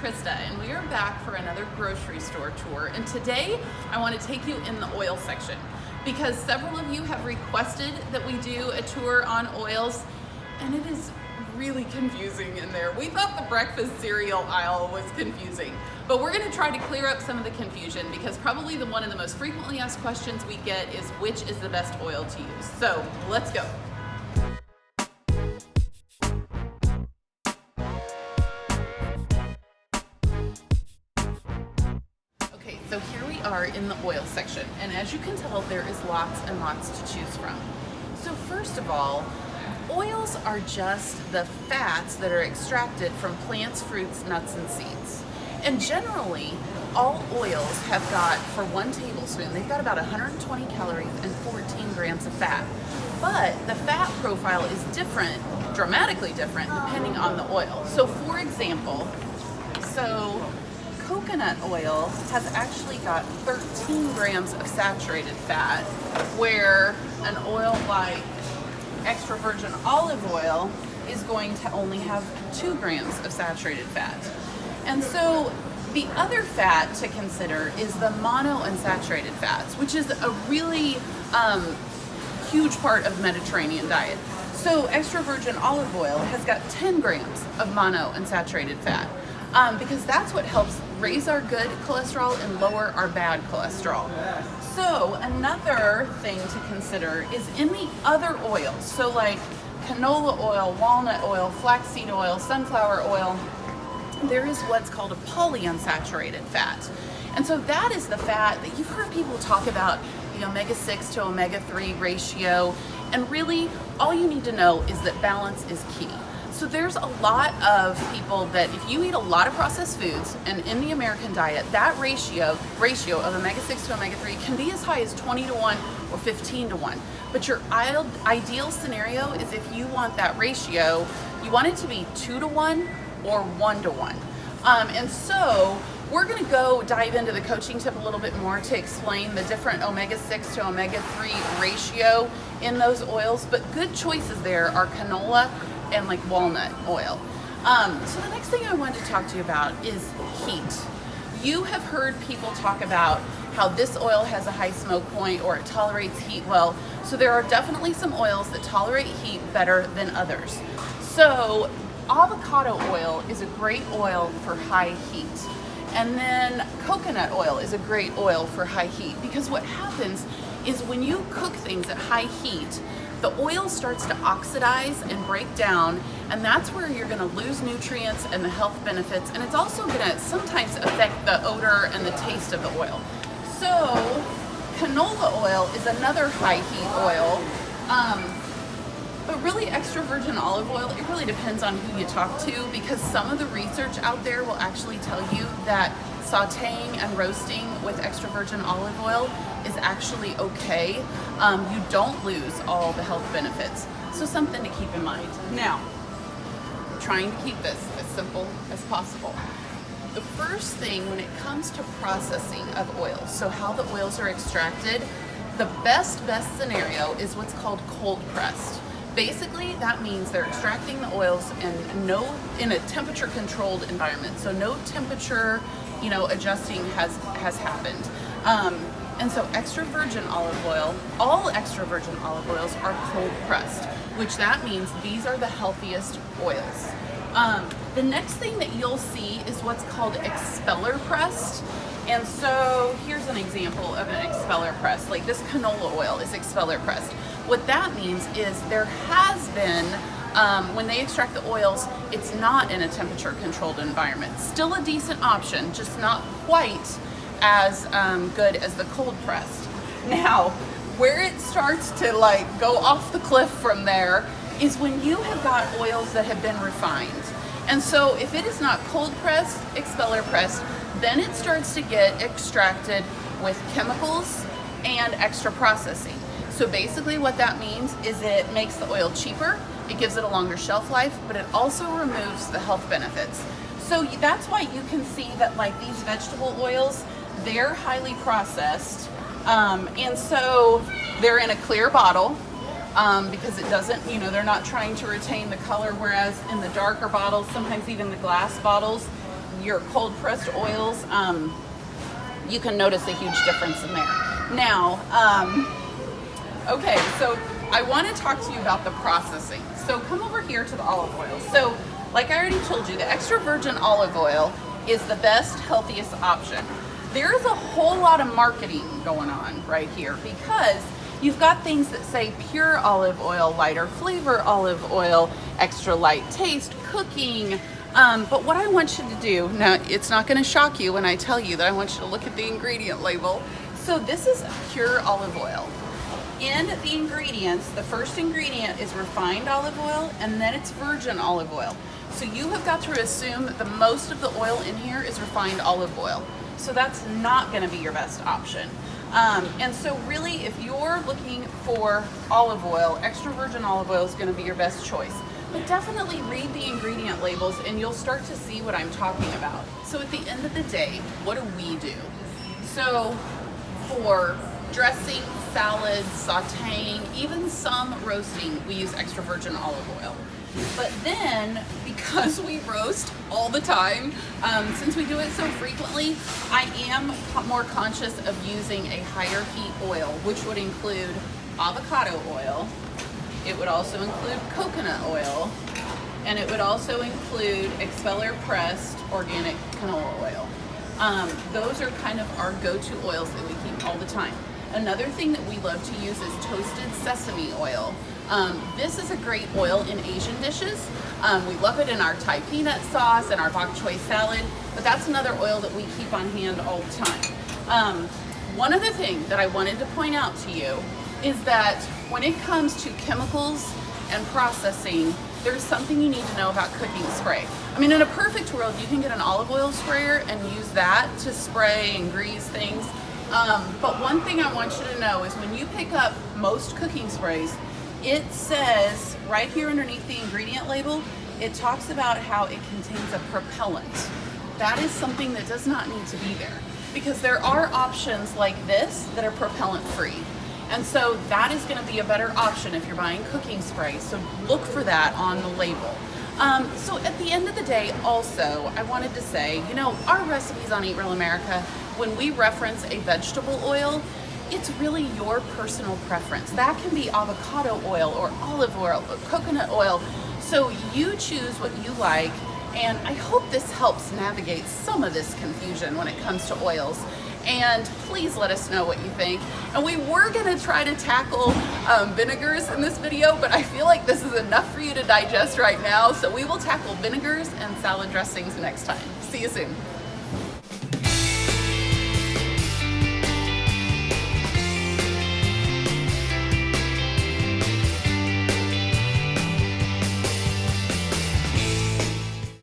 Krista, and we are back for another grocery store tour. And today I want to take you in the oil section because several of you have requested that we do a tour on oils, and it is really confusing in there. We thought the breakfast cereal aisle was confusing, but we're going to try to clear up some of the confusion because probably one of the most frequently asked questions we get is which is the best oil to use. So let's go. So here we are in the oil section, and as you can tell, there is lots and lots to choose from. So first of all, oils are just the fats that are extracted from plants, fruits, nuts, and seeds. And generally, all oils have got, for 1 tablespoon, they've got about 120 calories and 14 grams of fat. But the fat profile is different, dramatically different, depending on the oil. So for example, coconut oil has actually got 13 grams of saturated fat, where an oil like extra virgin olive oil is going to only have 2 grams of saturated fat. And so the other fat to consider is the monounsaturated fats, which is a really huge part of the Mediterranean diet. So extra virgin olive oil has got 10 grams of monounsaturated fat. Because that's what helps raise our good cholesterol and lower our bad cholesterol. So another thing to consider is in the other oils, so like canola oil, walnut oil, flaxseed oil, sunflower oil, there is what's called a polyunsaturated fat. And so that is the fat that you've heard people talk about, the omega-6 to omega-3 ratio, and really all you need to know is that balance is key. So there's a lot of people that if you eat a lot of processed foods, and in the American diet, that ratio of omega-6 to omega-3 can be as high as 20 to 1 or 15 to 1. But your ideal scenario is if you want that ratio, you want it to be 2 to 1 or 1 to 1. And so we're going to go dive into the coaching tip a little bit more to explain the different omega-6 to omega-3 ratio in those oils. But good choices there are canola and like walnut oil. So the next thing I wanted to talk to you about is heat. You have heard people talk about how this oil has a high smoke point or it tolerates heat well. So there are definitely some oils that tolerate heat better than others. So avocado oil is a great oil for high heat. And then coconut oil is a great oil for high heat, because what happens is when you cook things at high heat, the oil starts to oxidize and break down, and that's where you're going to lose nutrients and the health benefits, and it's also going to sometimes affect the odor and the taste of the oil. So canola oil is another high heat oil, but really extra virgin olive oil, it really depends on who you talk to, because some of the research out there will actually tell you that sauteing and roasting with extra virgin olive oil is actually okay. You don't lose all the health benefits. So something to keep in mind. Now, trying to keep this as simple as possible. The first thing when it comes to processing of oils, so how the oils are extracted, the best scenario is what's called cold pressed. Basically, that means they're extracting the oils in a temperature controlled environment. So no temperature, adjusting has happened. And so extra virgin olive oil, all extra virgin olive oils are cold pressed, which that means these are the healthiest oils. The next thing that you'll see is what's called expeller-pressed. And so here's an example of an expeller-pressed, like this canola oil is expeller-pressed. What that means is there has been, when they extract the oils, it's not in a temperature controlled environment. Still a decent option, just not quite as good as the cold pressed. Now, where it starts to go off the cliff from there is when you have got oils that have been refined. And so if it is not cold pressed, expeller pressed, then it starts to get extracted with chemicals and extra processing. So basically what that means is it makes the oil cheaper, it gives it a longer shelf life, but it also removes the health benefits. So that's why you can see that these vegetable oils, they're highly processed, and so they're in a clear bottle because it doesn't, they're not trying to retain the color, whereas in the darker bottles, sometimes even the glass bottles, your cold pressed oils, you can notice a huge difference in there. Now, okay, so I want to talk to you about the processing. So come over here to the olive oil. So like I already told you, the extra virgin olive oil is the best, healthiest option. There is a whole lot of marketing going on right here because you've got things that say pure olive oil, lighter flavor olive oil, extra light taste, cooking. But what I want you to do, now it's not going to shock you when I tell you that I want you to look at the ingredient label. So this is pure olive oil. In the ingredients, the first ingredient is refined olive oil and then it's virgin olive oil. So you have got to assume that the most of the oil in here is refined olive oil. So that's not going to be your best option. And so really, if you're looking for olive oil, extra virgin olive oil is going to be your best choice. But definitely read the ingredient labels and you'll start to see what I'm talking about. So at the end of the day, what do we do? So for dressing, salads, sauteing, even some roasting, we use extra virgin olive oil. But then, because we roast all the time, since we do it so frequently, I am more conscious of using a higher heat oil, which would include avocado oil. It would also include coconut oil, and it would also include expeller-pressed organic canola oil. Those are kind of our go-to oils that we keep all the time. Another thing that we love to use is toasted sesame oil. This is a great oil in Asian dishes. We love it in our Thai peanut sauce and our bok choy salad, but that's another oil that we keep on hand all the time. One other thing that I wanted to point out to you is that when it comes to chemicals and processing, there's something you need to know about cooking spray. I mean, in a perfect world, you can get an olive oil sprayer and use that to spray and grease things. But one thing I want you to know is when you pick up most cooking sprays, it says right here underneath the ingredient label, it talks about how it contains a propellant. That is something that does not need to be there because there are options like this that are propellant free. And so that is going to be a better option if you're buying cooking spray. So look for that on the label. So at the end of the day, also, I wanted to say, you know, our recipes on Eat Real America, when we reference a vegetable oil, it's really your personal preference. That can be avocado oil or olive oil or coconut oil. So you choose what you like. And I hope this helps navigate some of this confusion when it comes to oils. And please let us know what you think. And we were gonna try to tackle vinegars in this video, but I feel like this is enough for you to digest right now. So we will tackle vinegars and salad dressings next time. See you soon.